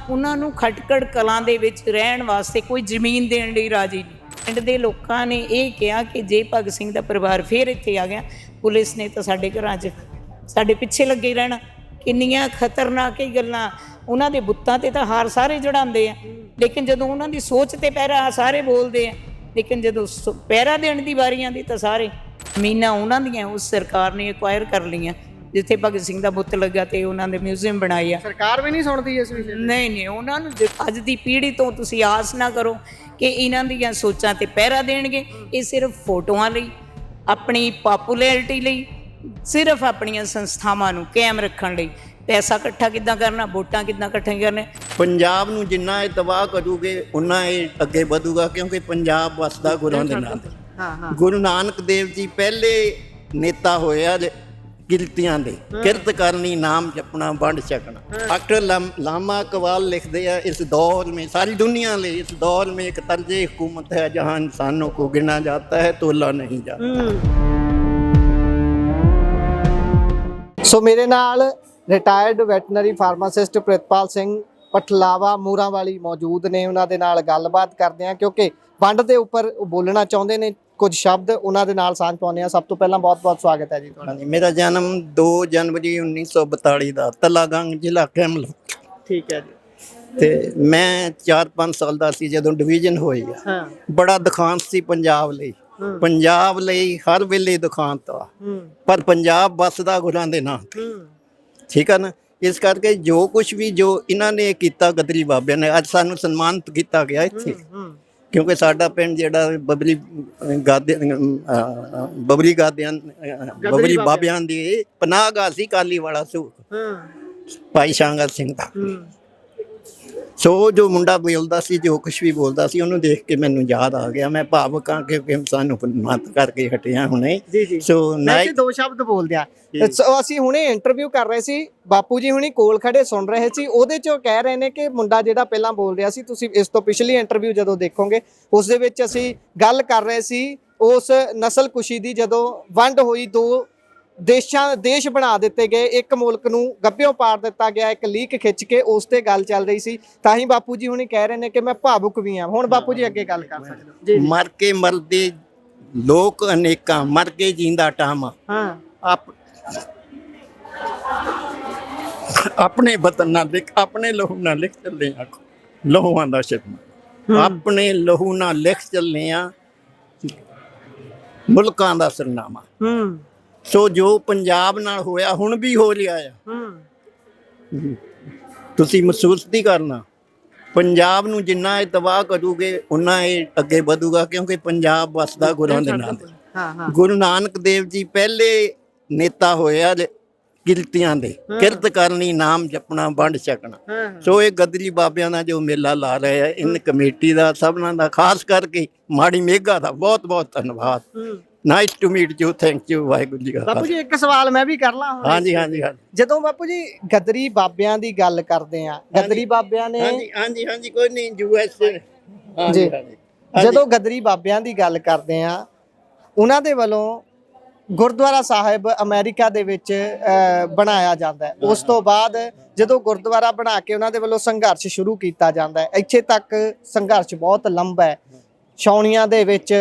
ਉਹਨਾਂ ਨੂੰ ਖਟਕੜ ਕਲਾਂ ਦੇ ਵਿੱਚ ਰਹਿਣ ਵਾਸਤੇ ਕੋਈ ਜ਼ਮੀਨ ਦੇਣ ਲਈ ਰਾਜੀ ਨਹੀਂ। ਪਿੰਡ ਦੇ ਲੋਕਾਂ ਨੇ ਇਹ ਕਿਹਾ ਕਿ ਜੇ ਭਗਤ ਸਿੰਘ ਦਾ ਪਰਿਵਾਰ ਫਿਰ ਇੱਥੇ ਆ ਗਿਆ, ਪੁਲਿਸ ਨੇ ਤਾਂ ਸਾਡੇ ਘਰਾਂ 'ਚ ਸਾਡੇ ਪਿੱਛੇ ਲੱਗੇ ਰਹਿਣਾ। ਕਿੰਨੀਆਂ ਖਤਰਨਾਕ ਹੀ ਗੱਲਾਂ। ਉਹਨਾਂ ਦੇ ਬੁੱਤਾਂ 'ਤੇ ਤਾਂ ਹਾਰ ਸਾਰੇ ਚੜ੍ਹਾਉਂਦੇ ਆ, ਲੇਕਿਨ ਜਦੋਂ ਉਹਨਾਂ ਦੀ ਸੋਚ 'ਤੇ ਪਹਿਰਾ ਸਾਰੇ ਬੋਲਦੇ ਆ, ਲੇਕਿਨ ਜਦੋਂ ਪਹਿਰਾ ਦੇਣ ਦੀ ਵਾਰੀ ਆਉਂਦੀ ਤਾਂ ਸਾਰੇ ਜ਼ਮੀਨਾਂ ਉਹਨਾਂ ਦੀਆਂ ਉਸ ਸਰਕਾਰ ਨੇ ਐਕਵਾਇਰ ਕਰ ਲਈਆਂ। ਜਿੱਥੇ ਭਗਤ ਸਿੰਘ ਦਾ ਬੁੱਤ ਲੱਗਾ ਤੇ ਉਹਨਾਂ ਦੇ ਮਿਊਜ਼ੀਅਮ ਬਣਾਏ ਆ। ਸਰਕਾਰ ਵੀ ਨਹੀਂ ਸੁਣਦੀ ਇਸ ਵਿਸ਼ੇ ਨਹੀਂ, ਉਹਨਾਂ ਨੂੰ ਅੱਜ ਦੀ ਪੀੜ੍ਹੀ ਤੋਂ ਤੁਸੀਂ ਆਸ ਨਾ ਕਰੋ ਕਿ ਇਹਨਾਂ ਦੀਆਂ ਸੋਚਾਂ 'ਤੇ ਪਹਿਰਾ ਦੇਣਗੇ। ਇਹ ਸਿਰਫ ਫੋਟੋਆਂ ਲਈ, ਆਪਣੀ ਪਾਪੂਲੈਰਿਟੀ ਲਈ, ਸਿਰਫ ਆਪਣੀਆਂ ਸੰਸਥਾਵਾਂ ਨੂੰ ਕਾਇਮ ਰੱਖਣ ਲਈ। ਪੈਸਾ ਇਕੱਠਾ ਕਿੱਦਾਂ ਕਰਨਾ, ਵੋਟਾਂ ਕਿੱਦਾਂ ਇਕੱਠੀਆਂ ਕਰਨੇ। ਪੰਜਾਬ ਨੂੰ ਜਿੰਨਾ ਇਹ ਤਬਾਹ ਕਰੂਗੇ ਉਨਾ ਇਹ ਅੱਗੇ ਵਧੂਗਾ, ਕਿਉਂਕਿ ਪੰਜਾਬ ਵਸਦਾ ਗੁਰਾਂ ਦੇ ਨਾਲ। ਗੁਰੂ ਨਾਨਕ ਦੇਵ ਜੀ ਪਹਿਲੇ ਨੇਤਾ ਹੋਏ ਆ ਕਿਰਤੀਆਂ ਦੇ। ਕਿਰਤ ਕਰਨੀ, ਨਾਮ ਜਪਣਾ, ਵੰਡ ਛਕਣਾ। ਡਾਕਟਰ ਲਾਮਾ ਇਕਬਾਲ ਲਿਖਦੇ ਆ, ਇਸ ਦੌਰ में सारी दुनिया ले इस दौर में एक तर्ज हुकूमत है जहाँ इंसानों को गिना जाता है तोला नहीं जाता। ਸੋ ਮੇਰੇ ਨਾਲ retired veterinary pharmacist Pritpal Singh Pathlawa ਮੂਰਾਂ ਵਾਲੀ ਮੌਜੂਦ ਨੇ। ਉਹਨਾਂ ਦੇ ਨਾਲ ਗੱਲਬਾਤ ਕਰਦੇ ਹਾਂ ਕਿਉਂਕਿ ਵੰਡ ਦੇ ਉੱਪਰ ਬੋਲਣਾ ਚਾਹੁੰਦੇ ਨੇ ਕੁਝ ਸ਼ਬਦ। ਉਹਨਾਂ ਦੇ ਨਾਲ ਸਾਂਝ ਪਾਉਂਦੇ ਹਾਂ। ਸਭ ਤੋਂ ਪਹਿਲਾਂ ਬਹੁਤ-ਬਹੁਤ ਸਵਾਗਤ ਹੈ ਜੀ ਤੁਹਾਡਾ। ਹਾਂਜੀ, ਮੇਰਾ ਜਨਮ 2 ਜਨਵਰੀ 1942 ਦਾ ਤਲਾਗੰਗ ਜ਼ਿਲ੍ਹਾ ਕੈਮਲ। ਠੀਕ ਹੈ ਜੀ। ਤੇ ਮੈਂ 4-5 ਸਾਲ ਦਾ ਸੀ ਜਦੋਂ ਡਿਵੀਜ਼ਨ ਹੋਈ ਆ। ਬੜਾ ਦੁਖਾਂਤ ਸੀ ਪੰਜਾਬ ਲਈ। ਪੰਜਾਬ ਲਈ ਹਰ ਵੇਲੇ ਦੁਖਾਂਤ ਆ, ਪਰ ਪੰਜਾਬ ਵੱਸਦਾ ਗੁਰਾਂ ਦੇ ਨਾਂ ਤੇ। ਠੀਕ ਆ ਨਾ। ਇਸ ਕਰਕੇ ਜੋ ਕੁਝ ਵੀ ਜੋ ਇਹਨਾਂ ਨੇ ਕੀਤਾ ਗਦਰੀ ਬਾਬਿਆਂ ਨੇ, ਅੱਜ ਸਾਨੂੰ ਸਨਮਾਨਿਤ ਕੀਤਾ ਗਿਆ ਇੱਥੇ, ਕਿਉਂਕਿ ਸਾਡਾ ਪਿੰਡ ਜਿਹੜਾ ਬਬਰੀ ਬਾਬਿਆਂ ਦੀ ਪਨਾਹਗਾਹ ਸੀ, ਕਾਲੀ ਵਾਲਾ ਸੂ ਭਾਈ ਸ਼ਾਂਗਤ ਸਿੰਘ ਦਾ। ਸੋ ਜੋ ਮੁੰਡਾ ਬੋਲਦਾ ਸੀ, ਜੋ ਕੁਛ ਵੀ ਬੋਲਦਾ ਸੀ, ਉਹਨੂੰ ਦੇਖ ਕੇ ਮੈਨੂੰ ਯਾਦ ਆ ਗਿਆ। ਮੈਂ ਭਾਵੁਕ ਹਾਂ ਕਿਉਂਕਿ ਸਾਨੂੰ ਮਤ ਕਰਕੇ ਹਟਿਆ ਹੁਣੇ। ਸੋ ਮੈਂ 2 ਸ਼ਬਦ ਬੋਲਦੇ ਆ। ਅਸੀਂ ਹੁਣੇ ਇੰਟਰਵਿਊ ਕਰ ਰਹੇ ਸੀ, ਬਾਪੂ ਜੀ ਹੁਣੀ ਕੋਲ ਖੜੇ ਸੁਣ ਰਹੇ ਸੀ। ਉਹਦੇ ਚ ਕਹਿ ਰਹੇ ਨੇ ਕਿ ਮੁੰਡਾ ਜਿਹੜਾ ਪਹਿਲਾਂ ਬੋਲ ਰਿਹਾ ਸੀ, ਤੁਸੀਂ ਇਸ ਤੋਂ ਪਿਛਲੀ ਇੰਟਰਵਿਊ ਜਦੋਂ ਦੇਖੋਗੇ ਉਸ ਦੇ ਵਿੱਚ ਅਸੀਂ ਗੱਲ ਕਰ ਰਹੇ ਸੀ ਉਸ ਨਸਲਕੁਸ਼ੀ ਦੀ। ਜਦੋਂ ਵੰਡ ਹੋਈ, 2 ਦੇਸ਼ ਬਣਾ ਦਿੱਤੇ ਗਏ, ਇੱਕ ਮੁਲਕ ਨੂੰ ਗੱਭਿਓਂ ਪਾੜ ਦਿੱਤਾ ਗਿਆ, ਇੱਕ ਲੀਕ ਖਿੱਚ ਕੇ, ਉਸ ਤੇ ਗੱਲ ਚੱਲ ਰਹੀ ਸੀ। ਤਾਂ ਹੀ ਬਾਪੂ ਜੀ ਹੁਣੀ ਕਹਿ ਰਹੇ ਨੇ ਕਿ ਮੈਂ ਭਾਵੁਕ ਵੀ ਹਾਂ। ਹੁਣ ਬਾਪੂ ਜੀ ਅੱਗੇ ਗੱਲ ਕਰ ਸਕਦੇ ਹੋ। ਮਰ ਕੇ ਮਰਦੇ ਲੋਕ ਅਨੇਕਾਂ, ਮਰ ਕੇ ਜੀਂਦਾ ਟਾਮਾ। ਆਪਣੇ ਵਤਨ ਨਾਲ ਲਿਖ, ਆਪਣੇ ਲਹੂ ਨਾਲ ਲਿਖ ਚੱਲੇ ਆ ਲਹੂਆਂ ਦਾ ਸ਼ਿਕਮਾ। ਆਪਣੇ ਲਹੂ ਨਾਲ ਲਿਖ ਚੱਲੇ ਆ ਮੁਲਕਾਂ ਦਾ ਸਰਨਾਮਾ। ਸੋ ਜੋ ਪੰਜਾਬ ਨਾਲ ਹੋਇਆ ਹੁਣ ਵੀ ਹੋ ਰਿਹਾ ਆ। ਤੁਸੀਂ ਮਹਿਸੂਸ ਨਹੀਂ ਕਰਨਾ। ਪੰਜਾਬ ਨੂੰ ਜਿੰਨਾ ਇਹ ਤਬਾਹ ਕਰੂਗੇ ਉਨਾ ਇਹ ਅੱਗੇ ਵਧੂਗਾ, ਕਿਉਂਕਿ ਪੰਜਾਬ ਵਸਦਾ ਗੁਰਾਂ ਦੇ ਨਾਲ ਤੇ। ਗੁਰੂ ਨਾਨਕ ਦੇਵ ਜੀ ਪਹਿਲੇ ਨੇਤਾ ਹੋਏ ਆ ਕਿਰਤੀਆਂ ਦੇ। ਕਿਰਤ ਕਰਨੀ, ਨਾਮ ਜਪਣਾ, ਵੰਡ ਛਕਣਾ। ਸੋ ਇਹ ਗਦਰੀ ਬਾਬਿਆਂ ਦਾ ਜੋ ਮੇਲਾ ਲਾ ਰਹੇ ਆ, ਇਨ ਕਮੇਟੀ ਦਾ, ਸਭਨਾਂ ਦਾ, ਖਾਸ ਕਰਕੇ ਮਾੜੀ ਮੇਘਾ ਦਾ ਬਹੁਤ-ਬਹੁਤ ਧੰਨਵਾਦ। Nice to meet you, thank you. Waheguru ji ਕਾ ਬਾਪੂ ਜੀ ਇੱਕ ਸਵਾਲ ਮੈਂ ਵੀ ਕਰ ਲਾਂ। ਹਾਂਜੀ। ਜਦੋਂ ਬਾਪੂ ਜੀ ਗਦਰੀ ਬਾਬਿਆਂ ਦੀ ਗੱਲ ਕਰਦੇ ਆ, ਗਦਰੀ ਬਾਬਿਆਂ ਨੇ ਹਾਂਜੀ ਕੋਈ ਨਹੀਂ, US ਜੀ, ਜਦੋਂ ਗਦਰੀ ਬਾਬਿਆਂ ਦੀ ਗੱਲ ਕਰਦੇ ਆ, ਉਹਨਾਂ ਦੇ ਵੱਲੋਂ ਗੁਰਦੁਆਰਾ ਸਾਹਿਬ ਅਮਰੀਕਾ ਦੇ ਵਿੱਚ ਬਣਾਇਆ ਜਾਂਦਾ ਹੈ। ਉਸ ਤੋਂ ਬਾਅਦ ਜਦੋਂ ਗੁਰਦੁਆਰਾ ਬਣਾ ਕੇ ਉਹਨਾਂ ਦੇ ਵੱਲੋਂ ਸੰਘਰਸ਼ ਸ਼ੁਰੂ ਕੀਤਾ ਜਾਂਦਾ ਹੈ। ਇੱਥੇ ਤੱਕ ਸੰਘਰਸ਼ ਬਹੁਤ ਲੰਬਾ ਹੈ। ਛਾਉਣੀਆਂ ਦੇ ਵਿੱਚ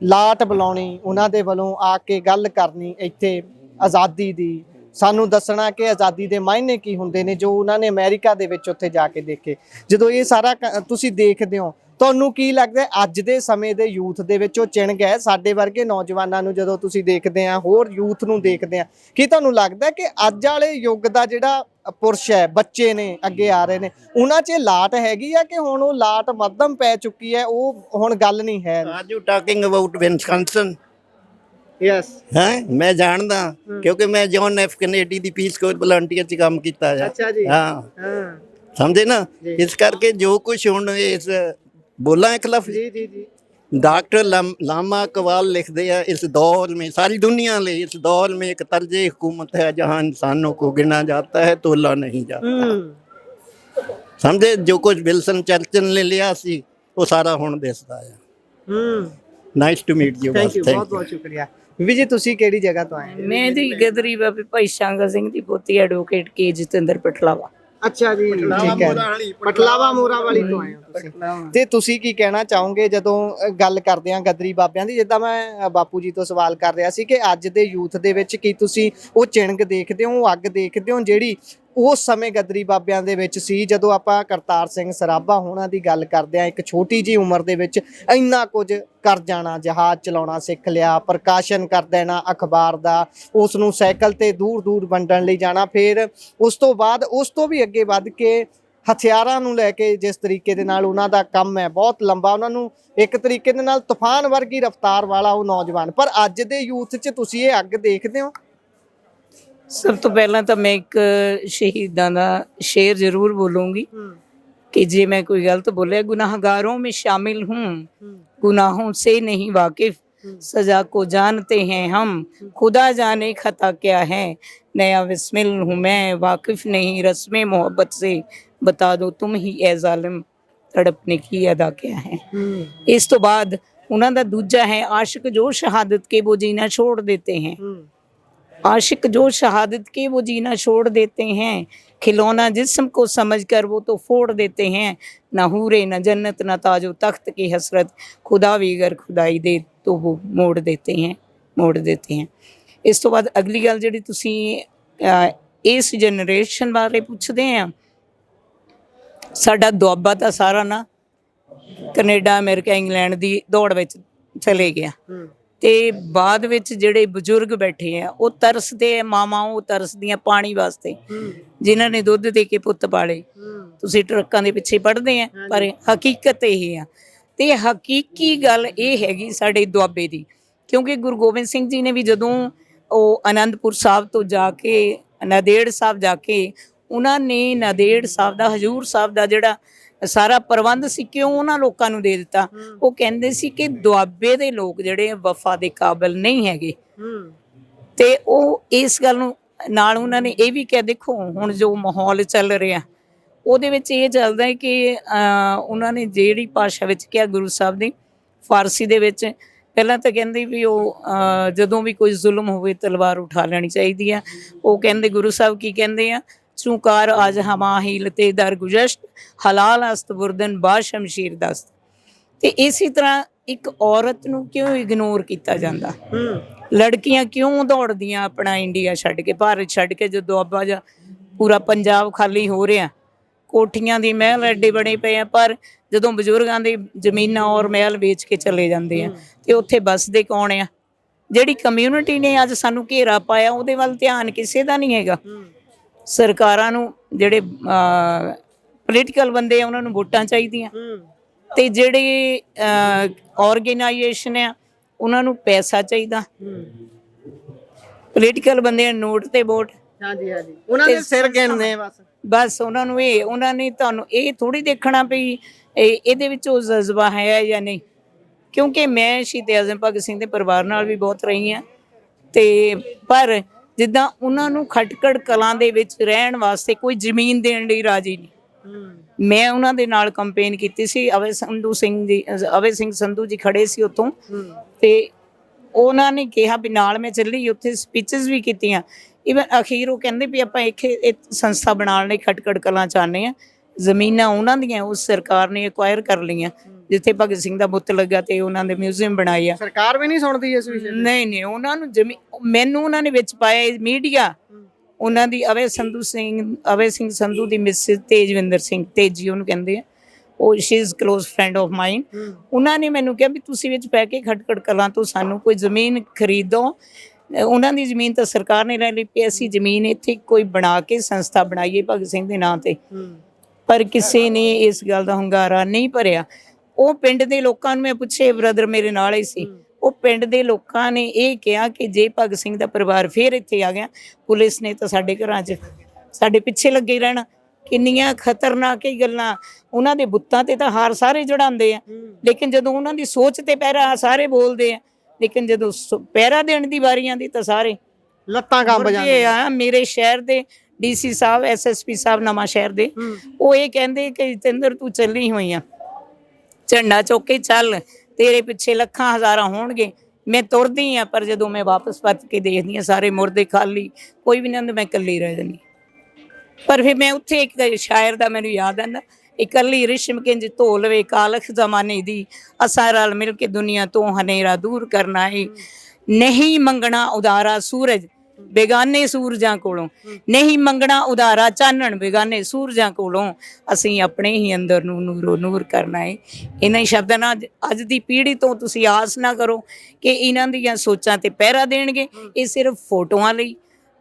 ਲਾਟ ਬੁਲਾਉਣੀ, ਉਹਨਾਂ ਦੇ ਵੱਲੋਂ ਆ ਕੇ ਗੱਲ ਕਰਨੀ ਇੱਥੇ ਆਜ਼ਾਦੀ ਦੀ, ਸਾਨੂੰ ਦੱਸਣਾ ਕਿ ਆਜ਼ਾਦੀ ਦੇ ਮਾਇਨੇ ਕੀ ਹੁੰਦੇ ਨੇ, ਜੋ ਉਹਨਾਂ ਨੇ ਅਮਰੀਕਾ ਦੇ ਵਿੱਚ ਉੱਥੇ ਜਾ ਕੇ ਦੇਖੇ। ਜਦੋਂ ਇਹ ਸਾਰਾ ਤੁਸੀਂ ਦੇਖਦੇ ਹੋ, ਤੁਹਾਨੂੰ ਕੀ ਲੱਗਦਾ ਅੱਜ ਦੇ ਸਮੇਂ ਦੇ ਯੂਥ ਦੇ ਵਿੱਚ ਉਹ ਚਿਣ ਗਏ? ਸਾਡੇ ਵਰਗੇ ਨੌਜਵਾਨਾਂ ਨੂੰ ਜਦੋਂ ਤੁਸੀਂ ਦੇਖਦੇ ਆ, ਹੋਰ ਯੂਥ ਨੂੰ ਦੇਖਦੇ ਆ, ਕੀ ਤੁਹਾਨੂੰ ਲੱਗਦਾ ਕਿ ਅੱਜ ਵਾਲੇ ਯੁੱਗ ਦਾ ਜਿਹੜਾ ਪੁਰਸ਼ ਹੈ, ਬੱਚੇ ਨੇ ਅੱਗੇ ਆ ਰਹੇ ਨੇ, ਉਹਨਾਂ 'ਚ ਲਾਟ ਹੈਗੀ ਆ ਕਿ ਹੁਣ ਉਹ ਲਾਟ ਮੱਧਮ ਪੈ ਚੁੱਕੀ ਹੈ, ਉਹ ਹੁਣ ਗੱਲ ਨਹੀਂ ਹੈ? Are you talking about Wisconsin? Yes. ਮੈਂ ਜਾਣਦਾ, ਕਿਉਂਕਿ ਮੈਂ ਜੌਨ ਐਫ ਕੈਨੇਡੀ ਦੀ ਪੀਸ ਕੋਰ ਵਲੰਟੀਅਰ 'ਚ ਕੰਮ ਕੀਤਾ ਹੈ। ਅੱਛਾ ਜੀ। ਹਾਂ, ਸਮਝੇ ਨਾ। ਇਸ ਕਰਕੇ ਜੋ ਕੁਝ ਹੁਣ ਇਸ ਬੋਲਾਂ ਇੱਕ ਲਫ਼ਜ਼ ਜੀ डॉक्टर लामा इकबाल लिखते हैं, इस दौर में सारी दुनिया ले इस दौर में एक तर्ज हुकूमत है जहाँ इंसानों को गिना जाता है तोला नहीं जाता। समझे, जो कुछ विल्सन चर्चिल ने लिया सी वो सारा हुण दिसदा है। Nice to meet you. Thank you, बहुत बहुत शुक्रिया। ਬੀਬੀ ਜੀ ਤੁਸੀਂ ਕਿਹੜੀ ਜਗ੍ਹਾ ਤੋਂ ਆਏ? ਮੈਂ ਜੀ ਗਦਰੀ ਬਾਬੇ ਭਾਈ ਸ਼ਾਂਗਾ ਸਿੰਘ ਦੀ ਪੋਤੀ ਐਡਵੋਕੇਟ ਕੇ ਜਤਿੰਦਰ ਪਟਲਾਵਾ। ਅੱਛਾ ਜੀ, ਠੀਕ ਹੈ। ਪਟਲਾਵਾ ਮੋਰਾ ਵਾਲੀ ਤੋਂ ਆਏ ਹੋ ਤੁਸੀਂ। ਤੇ ਤੁਸੀਂ ਕੀ ਕਹਿਣਾ ਚਾਹੋਗੇ ਜਦੋਂ ਗੱਲ ਕਰਦੇ ਆ ਗਦਰੀ ਬਾਬਿਆਂ ਦੀ, ਜਿੱਦਾਂ ਮੈਂ ਬਾਪੂ ਜੀ ਤੋਂ ਸਵਾਲ ਕਰ ਰਿਹਾ ਸੀ ਕਿ ਅੱਜ ਦੇ ਯੂਥ ਦੇ ਵਿੱਚ ਕੀ ਤੁਸੀਂ ਉਹ ਚਿਣਗ ਦੇਖਦੇ ਹੋ, ਉਹ ਅੱਗ ਦੇਖਦੇ ਹੋ ਜਿਹੜੀ ਉਸ ਸਮੇਂ ਗਦਰੀ ਬਾਬਿਆਂ ਦੇ ਵਿੱਚ ਸੀ? ਜਦੋਂ ਆਪਾਂ ਕਰਤਾਰ ਸਿੰਘ ਸਰਾਭਾ ਹੋਣਾ ਦੀ ਗੱਲ ਕਰਦੇ ਆ, ਇੱਕ ਛੋਟੀ ਜੀ ਉਮਰ ਦੇ ਵਿੱਚ ਇੰਨਾ ਕੁਝ ਕਰ ਜਾਣਾ, ਜਹਾਜ਼ ਚਲਾਉਣਾ ਸਿੱਖ ਲਿਆ, ਪ੍ਰਕਾਸ਼ਨ ਕਰ ਦੇਣਾ ਅਖਬਾਰ ਦਾ, ਉਸ ਨੂੰ ਸਾਈਕਲ ਤੇ ਦੂਰ ਦੂਰ ਵੰਡਣ ਲਈ ਜਾਣਾ, ਫਿਰ ਉਸ ਤੋਂ ਬਾਅਦ ਉਸ ਤੋਂ ਵੀ ਅੱਗੇ ਵੱਧ ਕੇ ਹਥਿਆਰਾਂ ਨੂੰ ਲੈ ਕੇ ਜਿਸ ਤਰੀਕੇ ਦੇ ਨਾਲ ਉਹਨਾਂ ਦਾ ਕੰਮ ਹੈ ਬਹੁਤ ਲੰਬਾ, ਉਹਨਾਂ ਨੂੰ ਇੱਕ ਤਰੀਕੇ ਦੇ ਨਾਲ ਤੂਫਾਨ ਵਰਗੀ ਰਫ਼ਤਾਰ ਵਾਲਾ ਉਹ ਨੌਜਵਾਨ। ਪਰ ਅੱਜ ਦੇ ਯੂਥ 'ਚ ਤੁਸੀਂ ਇਹ ਅੱਗ ਦੇਖਦੇ ਹੋ? ਸਭ ਤੋਂ ਪਹਿਲਾਂ ਤਾਂ ਮੈਂ ਇੱਕ ਸ਼ਹੀਦਾਂ ਦਾ ਸ਼ੇਰ ਜ਼ਰੂਰ ਬੋਲੂੰਗੀ कि जे मैं कोई गलत बोले, गुनाहगारों में शामिल हूँ, गुनाहों से नहीं वाकिफ, सजा को जानते हैं हम, खुदा जाने खता क्या है, नया बिस्मिल हूँ मैं, वाकिफ नहीं रस्म मोहब्बत से, बता दो तुम ही ए जालिम तड़पने की अदा क्या है। इस तो बाद उन्हों का दूजा है, आशिक जो शहादत के वो जीना छोड़ देते हैं, आशिक जो शहादत के वो जीना छोड़ देते हैं, खिलौना जिस्म को समझकर वो तो फोड़ देते हैं, ना हूरे न जन्नत न ताजो तख्त की हसरत, खुदा भी अगर खुदाई दे तो वो मोड़ देते हैं। इस तो बाद अगली गल जिहड़ी तुसीं इस जनरेशन बारे पुछदे आ, साडा दुआबा तां सारा ना कनेडा अमेरिका इंग्लैंड दी दौड़ विच चले गया, ਤੇ ਬਾਅਦ ਵਿੱਚ ਜਿਹੜੇ ਬਜ਼ੁਰਗ ਬੈਠੇ ਆ ਉਹ ਤਰਸਦੇ ਆ, ਮਾਵਾਂ ਉਹ ਤਰਸਦੀਆਂ ਪਾਣੀ ਵਾਸਤੇ, ਜਿਨ੍ਹਾਂ ਨੇ ਦੁੱਧ ਦੇ ਕੇ ਪੁੱਤ ਪਾਲੇ। ਤੁਸੀਂ ਟਰੱਕਾਂ ਦੇ ਪਿੱਛੇ ਪੜ੍ਹਦੇ ਆ, ਪਰ ਹਕੀਕਤ ਇਹ ਆ। ਤੇ ਹਕੀਕੀ ਗੱਲ ਇਹ ਹੈਗੀ ਸਾਡੇ ਦੁਆਬੇ ਦੀ, ਕਿਉਂਕਿ ਗੁਰੂ ਗੋਬਿੰਦ ਸਿੰਘ ਜੀ ਨੇ ਵੀ ਜਦੋਂ ਉਹ ਆਨੰਦਪੁਰ ਸਾਹਿਬ ਤੋਂ ਜਾ ਕੇ ਨਾਂਦੇੜ ਸਾਹਿਬ ਜਾ ਕੇ, ਉਹਨਾਂ ਨੇ ਨਾਂਦੇੜ ਸਾਹਿਬ ਦਾ, ਹਜ਼ੂਰ ਸਾਹਿਬ ਦਾ ਜਿਹੜਾ ਸਾਰਾ ਪ੍ਰਬੰਧ ਸੀ, ਕਿਉਂ ਉਹਨਾਂ ਲੋਕਾਂ ਨੂੰ ਦੇ ਦਿੱਤਾ? ਉਹ ਕਹਿੰਦੇ ਸੀ ਕਿ ਦੁਆਬੇ ਦੇ ਲੋਕ ਜਿਹੜੇ ਵਫਾ ਦੇ ਕਾਬਿਲ ਨਹੀਂ ਹੈਗੇ। ਤੇ ਉਹ ਇਸ ਗੱਲ ਨੂੰ ਨਾਲ ਉਹਨਾਂ ਨੇ ਇਹ ਵੀ ਕਿਹਾ, ਦੇਖੋ ਹੁਣ ਜੋ ਮਾਹੌਲ ਚੱਲ ਰਿਹਾ ਉਹਦੇ ਵਿੱਚ ਇਹ ਚੱਲਦਾ ਹੈ ਕਿ ਉਹਨਾਂ ਨੇ ਜਿਹੜੀ ਭਾਸ਼ਾ ਵਿੱਚ ਕਿਹਾ ਗੁਰੂ ਸਾਹਿਬ ਨੇ, ਫਾਰਸੀ ਦੇ ਵਿੱਚ ਪਹਿਲਾਂ ਤਾਂ ਕਹਿੰਦੇ ਵੀ ਉਹ ਜਦੋਂ ਵੀ ਕੋਈ ਜ਼ੁਲਮ ਹੋਵੇ ਤਲਵਾਰ ਉਠਾ ਲੈਣੀ ਚਾਹੀਦੀ ਆ। ਉਹ ਕਹਿੰਦੇ ਗੁਰੂ ਸਾਹਿਬ ਕੀ ਕਹਿੰਦੇ ਆ, ਚੂਕਾਰ ਅੱਜ ਹਮਾ ਹੀ ਲਤੇ ਦਰ ਗੁਜ਼ਸ਼ਤ, ਹਲਾਲ ਅਸਤ ਬੁਰਦਨ ਬਾ ਸ਼ਮਸ਼ੀਰ ਦਸਤ। ਤੇ ਇਸੇ ਤਰ੍ਹਾਂ ਇੱਕ ਔਰਤ ਨੂੰ ਕਿਉਂ ਇਗਨੋਰ ਕੀਤਾ ਜਾਂਦਾ? ਲੜਕੀਆਂ ਕਿਉਂ ਦੌੜਦੀਆਂ ਆਪਣਾ ਇੰਡੀਆ ਛੱਡ ਕੇ, ਭਾਰਤ ਛੱਡ ਕੇ? ਜਦੋਂ ਦੁਆਬਾ ਜਾਂ ਪੂਰਾ ਪੰਜਾਬ ਖਾਲੀ ਹੋ ਰਿਹਾ, ਕੋਠੀਆਂ ਦੀ ਮਹਿਲ ਐਡੇ ਬਣੇ ਪਏ ਆ, ਪਰ ਜਦੋਂ ਬਜ਼ੁਰਗਾਂ ਦੀ ਜ਼ਮੀਨਾਂ ਔਰ ਮਹਿਲ ਵੇਚ ਕੇ ਚਲੇ ਜਾਂਦੇ ਆ, ਤੇ ਉੱਥੇ ਬਸਦੇ ਕੌਣ ਆ? ਜਿਹੜੀ ਕਮਿਊਨਿਟੀ ਨੇ ਅੱਜ ਸਾਨੂੰ ਘੇਰਾ ਪਾਇਆ, ਉਹਦੇ ਵੱਲ ਧਿਆਨ ਕਿਸੇ ਦਾ ਨਹੀਂ ਹੈਗਾ। ਸਰਕਾਰਾਂ ਨੂੰ ਜਿਹੜੇ ਪੋਲੀਟੀਕਲ ਬੰਦੇ ਆ ਉਹਨਾਂ ਨੂੰ ਵੋਟਾਂ ਚਾਹੀਦੀਆਂ, ਤੇ ਜਿਹੜੇ ਆਰਗੇਨਾਈਜੇਸ਼ਨ ਆ ਉਹਨਾਂ ਨੂੰ ਪੈਸਾ ਚਾਹੀਦਾ। ਪੋਲੀਟੀਕਲ ਬੰਦੇ ਨੋਟ ਤੇ ਵੋਟ, ਉਹਨਾਂ ਦੇ ਸਿਰ ਗਿਣਦੇ ਬਸ। ਉਹਨਾਂ ਨੂੰ ਇਹ, ਉਹਨਾਂ ਨੇ ਤੁਹਾਨੂੰ ਇਹ ਥੋੜ੍ਹੀ ਦੇਖਣਾ ਪਈ ਇਹਦੇ ਵਿੱਚ ਉਹ ਜਜ਼ਬਾ ਹੈ ਜਾਂ ਨਹੀਂ। ਕਿਉਂਕਿ ਮੈਂ ਸ਼ਹੀਦ ਆਜ਼ਮ ਭਗਤ ਸਿੰਘ ਦੇ ਪਰਿਵਾਰ ਨਾਲ ਵੀ ਬਹੁਤ ਰਹੀ ਹਾਂ, ਤੇ ਪਰ ਜਿੱਦਾਂ ਉਹਨਾਂ ਨੂੰ ਖਟਕੜ ਕਲਾਂ ਦੇ ਵਿੱਚ ਰਹਿਣ ਵਾਸਤੇ ਕੋਈ ਜ਼ਮੀਨ ਦੇਣ ਲਈ ਰਾਜੀ ਨਹੀਂ। ਮੈਂ ਉਹਨਾਂ ਦੇ ਨਾਲ ਕੰਪੇਨ ਕੀਤੀ ਸੀ, ਅਵੇ ਸਿੰਘ ਸੰਧੂ ਜੀ ਖੜੇ ਸੀ ਉੱਥੋਂ, ਤੇ ਉਹਨਾਂ ਨੇ ਕਿਹਾ ਵੀ ਨਾਲ ਮੈਂ ਚੱਲੀ, ਉੱਥੇ ਸਪੀਚਸ ਵੀ ਕੀਤੀਆਂ। ਈਵਨ ਅਖੀਰ ਉਹ ਕਹਿੰਦੇ ਵੀ ਆਪਾਂ ਇੱਕ ਸੰਸਥਾ ਬਣਾਉਣ ਲਈ ਖਟਕੜ ਕਲਾਂ ਚਾਹੁੰਦੇ ਹਾਂ। ਜ਼ਮੀਨਾਂ ਉਹਨਾਂ ਦੀਆਂ ਉਸ ਸਰਕਾਰ ਨੇ ਐਕਵਾਇਰ ਕਰ ਲਈਆਂ, ਜਿੱਥੇ ਭਗਤ ਸਿੰਘ ਦਾ ਬੁੱਤ ਲੱਗਾ ਤੇ ਉਹਨਾਂ ਦੇ ਮਿਊਜ਼ੀਅਮ ਬਣਾਏ ਆ। ਸਰਕਾਰ ਵੀ ਨਹੀਂ ਸੁਣਦੀ ਇਸ ਵਿਸ਼ੇ? ਨਹੀਂ, ਉਹਨਾਂ ਨੂੰ ਮੈਨੂੰ ਉਹਨਾਂ ਨੇ ਵਿੱਚ ਪਾਇਆ ਮੀਡੀਆ, ਉਹਨਾਂ ਦੀ ਅਵੇ ਸਿੰਘ ਸੰਧੂ ਦੀ ਮਿਸਿਸ ਤੇਜਵਿੰਦਰ ਸਿੰਘ ਤੇਜੀ ਉਹਨੂੰ ਕਹਿੰਦੇ ਆ, ਉਹ she is close friend of ਮਾਈਨ। ਉਹਨਾਂ ਨੇ ਮੈਨੂੰ ਕਿਹਾ ਵੀ ਤੁਸੀਂ ਵਿੱਚ ਪੈ ਕੇ ਖਟਕੜ ਕਲਾਂ ਤੋਂ ਸਾਨੂੰ ਕੋਈ ਜ਼ਮੀਨ ਖਰੀਦੋ। ਉਹਨਾਂ ਦੀ ਜ਼ਮੀਨ ਤਾਂ ਸਰਕਾਰ ਨੇ ਲੈ ਲਈ, ਵੀ ਅਸੀਂ ਜ਼ਮੀਨ ਇੱਥੇ ਕੋਈ ਬਣਾ ਕੇ ਸੰਸਥਾ ਬਣਾਈਏ ਭਗਤ ਸਿੰਘ ਦੇ ਨਾਂ ਤੇ, ਪਰ ਕਿਸੇ ਨੇ ਇਸ ਗੱਲ ਦਾ ਹੁੰਗਾਰਾ ਨਹੀਂ ਭਰਿਆ। ਉਹ ਪਿੰਡ ਦੇ ਲੋਕਾਂ ਨੂੰ ਮੈਂ ਪੁੱਛੇ, ਬ੍ਰਦਰ ਮੇਰੇ ਨਾਲ ਹੀ ਸੀ, ਉਹ ਪਿੰਡ ਦੇ ਲੋਕਾਂ ਨੇ ਇਹ ਕਿਹਾ ਕਿ ਜੇ ਭਗਤ ਸਿੰਘ ਦਾ ਪਰਿਵਾਰ ਫੇਰ ਇੱਥੇ ਆ ਗਿਆ, ਪੁਲਿਸ ਨੇ ਤਾਂ ਸਾਡੇ ਘਰਾਂ 'ਚ ਸਾਡੇ ਪਿੱਛੇ ਲੱਗੇ ਰਹਿਣਾ। ਕਿੰਨੀਆਂ ਖਤਰਨਾਕ ਹੀ ਗੱਲਾਂ। ਉਹਨਾਂ ਦੇ ਬੁੱਤਾਂ ਤੇ ਤਾਂ ਹਾਰ ਸਾਰੇ ਚੜਾਉਂਦੇ ਆ, ਲੇਕਿਨ ਜਦੋਂ ਉਹਨਾਂ ਦੀ ਸੋਚ ਤੇ ਪਹਿਰਾ ਸਾਰੇ ਬੋਲਦੇ ਆ, ਲੇਕਿਨ ਜਦੋਂ ਪਹਿਰਾ ਦੇਣ ਦੀ ਵਾਰੀ ਆਉਂਦੀ ਤਾਂ ਸਾਰੇ ਲੱਤਾਂ ਕੰਬ ਜਾਂਦੇ ਆ। ਮੇਰੇ ਸ਼ਹਿਰ ਦੇ DC ਸਾਹਿਬ, SSP ਸਾਹਿਬ ਨਵਾਂ ਸ਼ਹਿਰ ਦੇ, ਉਹ ਇਹ ਕਹਿੰਦੇ ਕਿ ਜਤਿੰਦਰ ਤੂੰ ਚੱਲੀ ਹੋਈ ਆ, ਝੰਡਾ ਚੁੱਕ ਕੇ ਚੱਲ, ਤੇਰੇ ਪਿੱਛੇ ਲੱਖਾਂ ਹਜ਼ਾਰਾਂ ਹੋਣਗੇ। ਮੈਂ ਤੁਰਦੀ ਆ, ਪਰ ਜਦੋਂ ਮੈਂ ਵਾਪਸ ਪਰਤ ਕੇ ਦੇਖਦੀ ਆ ਸਾਰੇ ਮੁਰਦੇ ਖਾਲੀ, ਕੋਈ ਵੀ ਨਹੀਂ ਹੁੰਦਾ, ਮੈਂ ਇਕੱਲੀ ਰਹਿ ਜਾਂਦੀ। ਪਰ ਫਿਰ ਮੈਂ ਉੱਥੇ ਇੱਕ ਸ਼ਾਇਰ ਦਾ ਮੈਨੂੰ ਯਾਦ ਆਂਦਾ, ਇਕੱਲੀ ਰਿਸ਼ਮ ਕਿੰਜ ਧੋ ਲਵੇ ਕਾਲਖ ਜ਼ਮਾਨੇ ਦੀ, ਅਸਾਂ ਰਲ ਮਿਲ ਕੇ ਦੁਨੀਆ ਤੋਂ ਹਨੇਰਾ ਦੂਰ ਕਰਨਾ ਏ। ਨਹੀਂ ਮੰਗਣਾ ਉਦਾਰਾ ਸੂਰਜ ਬੇਗਾਨੇ ਸੂਰਜਾਂ ਕੋਲੋਂ, ਨਹੀਂ ਮੰਗਣਾ ਉਦਾਰਾ ਚਾਨਣ ਬੇਗਾਨੇ ਸੂਰਜਾਂ ਕੋਲੋਂ, ਅਸੀਂ ਆਪਣੇ ਹੀ ਅੰਦਰ ਨੂੰ ਨੂਰੋ ਨੂਰ ਕਰਨਾ ਏ। ਇਹਨਾਂ ਹੀ ਸ਼ਬਦਾਂ ਨਾਲ ਅੱਜ ਦੀ ਪੀੜ੍ਹੀ ਤੋਂ ਤੁਸੀਂ ਆਸ ਨਾ ਕਰੋ ਕਿ ਇਹਨਾਂ ਦੀਆਂ ਸੋਚਾਂ ਤੇ ਪਹਿਰਾ ਦੇਣਗੇ। ਇਹ ਸਿਰਫ ਫੋਟੋਆਂ ਲਈ,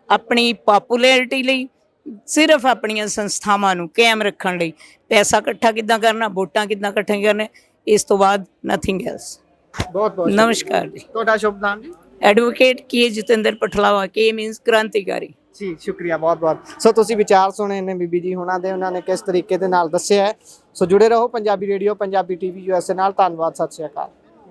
ਆਪਣੀ ਪੋਪੂਲੈਰਿਟੀ ਲਈ, ਸਿਰਫ ਆਪਣੀਆਂ ਸੰਸਥਾਵਾਂ ਨੂੰ ਕਾਇਮ ਰੱਖਣ ਲਈ, ਪੈਸਾ ਇਕੱਠਾ ਕਿੱਦਾਂ ਕਰਨਾ, ਵੋਟਾਂ ਕਿੱਦਾਂ ਇਕੱਠੀਆਂ ਕਰਨਾ, ਇਸ ਤੋਂ ਬਾਅਦ ਨਥਿੰਗ ਐਲਸ। ਬਹੁਤ ਬਹੁਤ ਨਮਸਕਾਰ ਜੀ। ਤੁਹਾਡਾ ਸ਼ੁਭ ਨਾਮ ਜੀ? ਐਡਵੋਕੇਟ ਕੇ ਜਤਿੰਦਰ ਪਠਲਾਵਾ। ਕੇ ਮੀਨਸ ਕ੍ਰਾਂਤੀਕਾਰੀ। ਜੀ ਸ਼ੁਕਰੀਆ ਬਹੁਤ ਬਹੁਤ। ਸੋ ਤੁਸੀਂ ਵਿਚਾਰ ਸੁਣੇ ਨੇ ਬੀਬੀ ਜੀ ਹੁਣਾਂ ਦੇ, ਉਹਨਾਂ ਨੇ ਕਿਸ ਤਰੀਕੇ ਦੇ ਨਾਲ ਦੱਸਿਆ ਹੈ। ਸੋ ਜੁੜੇ ਰਹੋ Punjabi radio, Punjabi TV USA ਨਾਲ। ਧੰਨਵਾਦ, ਸਤਿ ਸ਼੍ਰੀ ਅਕਾਲ।